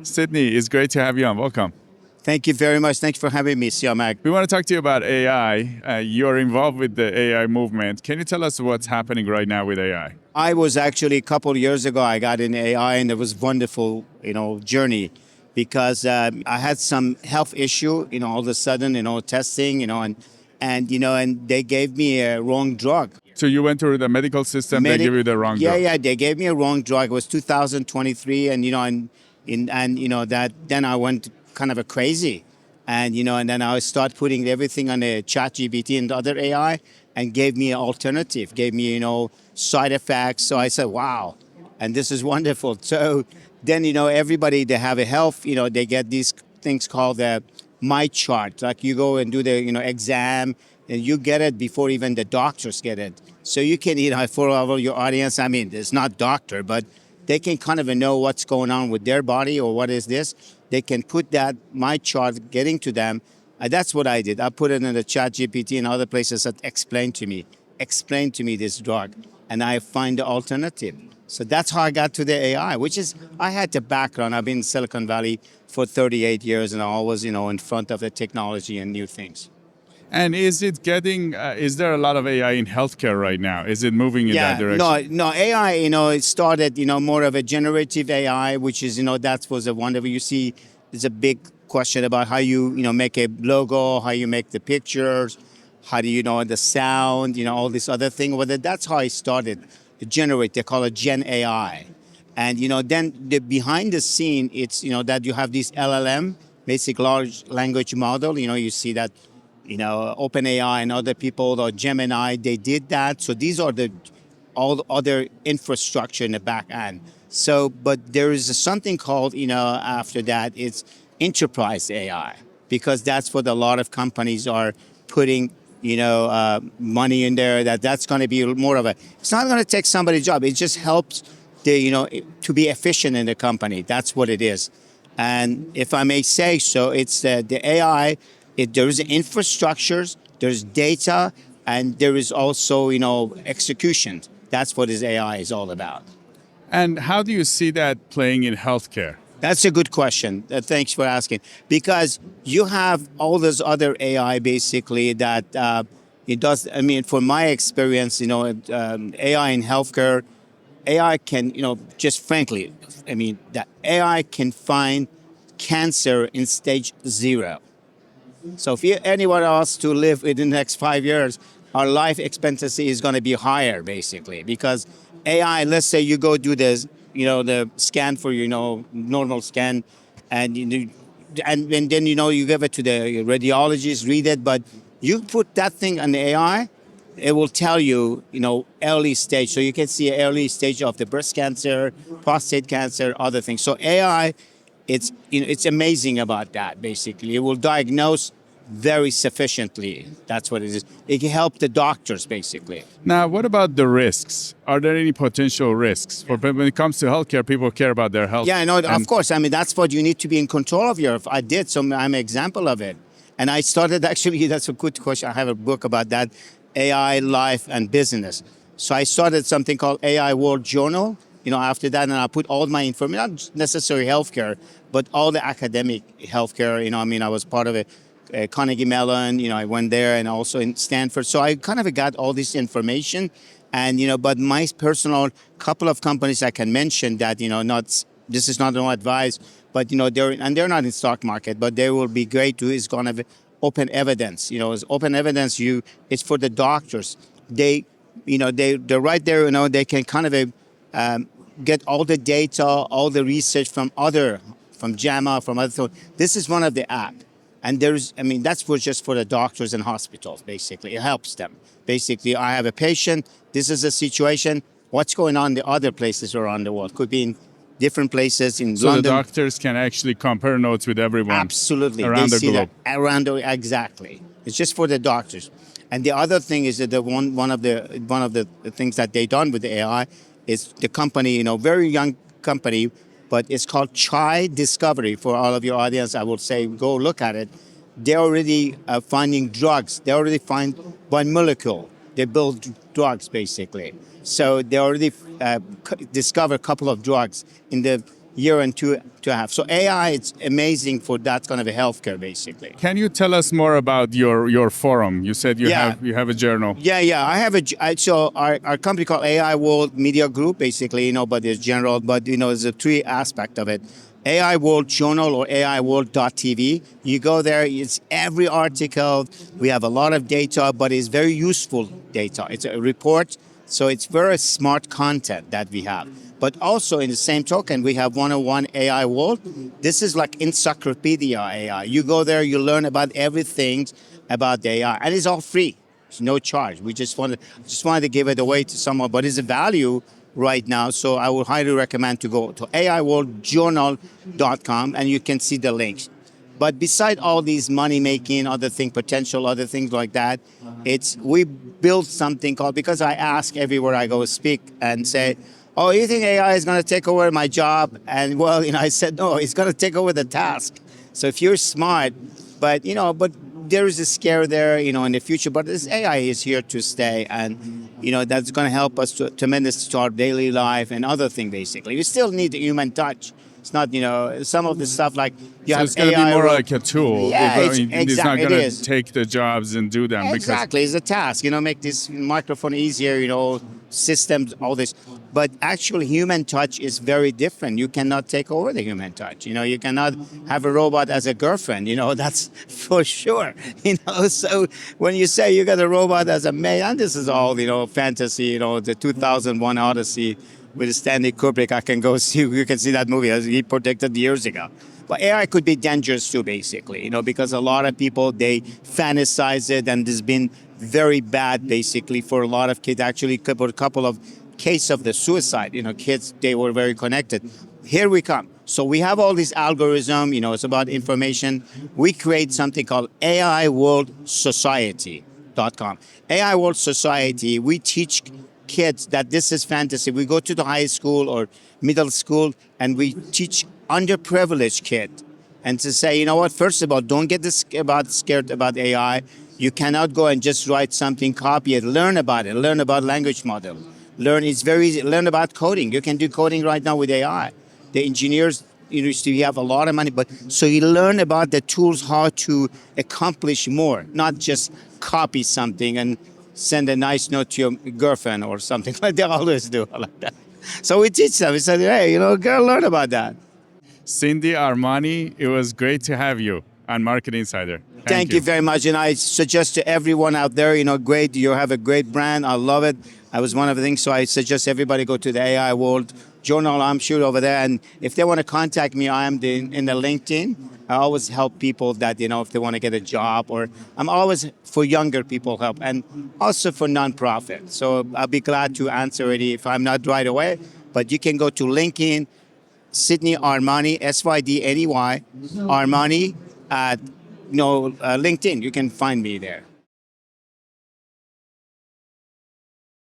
Sydney, it's great to have you on. Welcome. Thank you very much. Thanks for having me, Siamak. We want to talk to you about AI. You're involved with the AI movement. Can you tell us what's happening right now with AI? I was actually a couple of years ago, I got in AI and it was wonderful, journey because I had some health issue, all of a sudden, testing, and they gave me a wrong drug. So you went through the medical system, they give you the wrong Yeah, drug. yeah, they gave me a wrong drug. It was 2023, that then I went kind of a crazy, and then I start putting everything on the chat GPT and other AI, and gave me an alternative, gave me side effects. So I said, wow, and this is wonderful. So then everybody they have a health, they get these things called the my chart. Like you go and do the exam, and you get it before even the doctors get it. So you can, for all your audience, I mean, it's not doctor, but they can kind of know what's going on with their body or what is this. They can put that, my chart, getting to them. That's what I did. I put it in the chat GPT and other places that explain to me this drug. And I find the alternative. So that's how I got to the AI, which is, I had the background. I've been in Silicon Valley for 38 years and I always, in front of the technology and new things. And is there a lot of AI in healthcare right now? Is it moving in that direction? No, AI, it started, more of a generative AI, which is, that was a wonderful, you see, there's a big question about how you, make a logo, how you make the pictures, how do you know the sound, all this other thing. Well, that's how I started to generate, they call it Gen AI. And, then behind the scene, it's, that you have this LLM, basic large language model, you see that, OpenAI and other people, or Gemini, they did that. So these are all the other infrastructure in the back end. So, but there is something called, after that, it's enterprise AI, because that's what a lot of companies are putting, money in there. That's going to be more of it's not going to take somebody's job. It just helps to be efficient in the company. That's what it is. And if I may say so, it's the AI. There is infrastructures, there's data, and there is also, execution. That's what this AI is all about. And how do you see that playing in healthcare? That's a good question. Thanks for asking. Because you have all this other AI basically that it does. I mean, from my experience, AI in healthcare, AI can, just frankly, that AI can find cancer in stage 0. So if anyone else to live within the next 5 years, our life expectancy is going to be higher, basically, because AI. Let's say you go do this, the scan for normal scan, and and then you give it to the radiologist, read it, but you put that thing on the AI, it will tell you, early stage, so you can see an early stage of the breast cancer, prostate cancer, other things. So AI. It's amazing about that, basically. It will diagnose very sufficiently. That's what it is. It can help the doctors, basically. Now, what about the risks? Are there any potential risks? For when it comes to healthcare, people care about their health. Yeah, no, of course. That's what you need to be in control of your. I did, so I'm an example of it. And I started, actually, that's a good question. I have a book about that, AI, life, and business. So I started something called AI World Journal. After that, and I put all my information, not necessarily healthcare, but all the academic healthcare. I was part of a Carnegie Mellon. I went there, and also in Stanford. So I kind of got all this information, and but my personal couple of companies I can mention that not this is not no advice, but they're not in stock market, but they will be great too. Is going to be open evidence. It's open evidence. It's for the doctors. They're right there. They can kind of get all the data, all the research from JAMA, from other things. This is one of the app. And that's just for the doctors and hospitals, basically. It helps them. Basically, I have a patient, this is a situation, what's going on in the other places around the world? Could be in different places in so London. So the doctors can actually compare notes with everyone. Absolutely. Around the globe. Exactly. It's just for the doctors. And the other thing is that one of the things that they done with the AI is the company, very young company, but it's called Chai Discovery. For all of your audience, I will say, go look at it. They're already finding drugs. They already find by molecule. They build drugs, basically. So they already discover a couple of drugs in the year and two to have. So AI, it's amazing for that kind of a healthcare, basically. Can you tell us more about your forum? You said Yeah. you have a journal. Yeah. I have so our company called AI World Media Group, basically, but it's general, but there's a three aspect of it. AI World Journal or AIWorld.tv. You go there, it's every article. We have a lot of data, but it's very useful data. It's a report, so it's very smart content that we have. But also in the same token, we have 101 AI World. This is like Encyclopedia AI. You go there, you learn about everything about the AI, and it's all free. It's no charge. We just wanted to give it away to someone, but it's a value right now. So I would highly recommend to go to aiworldjournal.com and you can see the links. But beside all these money making, other things like that, we built something called, because I ask everywhere I go speak and say, oh, you think AI is going to take over my job? And well, I said, no, it's going to take over the task. So if you're smart, but there is a scare there, in the future, but this AI is here to stay, and that's going to help us tremendously to our daily life and other things. Basically, we still need the human touch. It's not, some of the stuff like you So have it's going to AI be more like a tool. Yeah, it's not going it to take the jobs and do them. Exactly, it's a task. Make this microphone easier. Systems, all this. But actually, human touch is very different. You cannot take over the human touch. You cannot have a robot as a girlfriend. That's for sure. So when you say you got a robot as a mate, and this is all fantasy. The 2001 Odyssey with Stanley Kubrick. I can go see. You can see that movie as he predicted years ago. But AI could be dangerous too, basically, because a lot of people, they fantasize it, and there's been very bad, basically, for a lot of kids. Actually, a couple of cases of the suicide, kids, they were very connected. Here we come. So we have all this algorithm, it's about information. We create something called AIWorldSociety.com. AI World Society, we teach kids that this is fantasy. We go to the high school or middle school and we teach underprivileged kids. And to say, what, first of all, don't get scared about AI. You cannot go and just write something, copy it, learn about it, learn about language model. Learn about coding. You can do coding right now with AI. The engineers, you have a lot of money, but so you learn about the tools, how to accomplish more, not just copy something and send a nice note to your girlfriend or something like they always do like that. So we teach them. We said, hey, girl, learn about that. Cindy Armani, it was great to have you on Market Insider. Thank you very much. And I suggest to everyone out there, great, you have a great brand. I love it. I was one of the things. So I suggest everybody go to the AI World Journal. I'm sure over there. And if they want to contact me, I am in the LinkedIn. I always help people that, if they want to get a job, or I'm always for younger people help, and also for nonprofit. So I'll be glad to answer it if I'm not right away. But you can go to LinkedIn, Sydney Armani, SYDNEY, Armani at LinkedIn. You can find me there.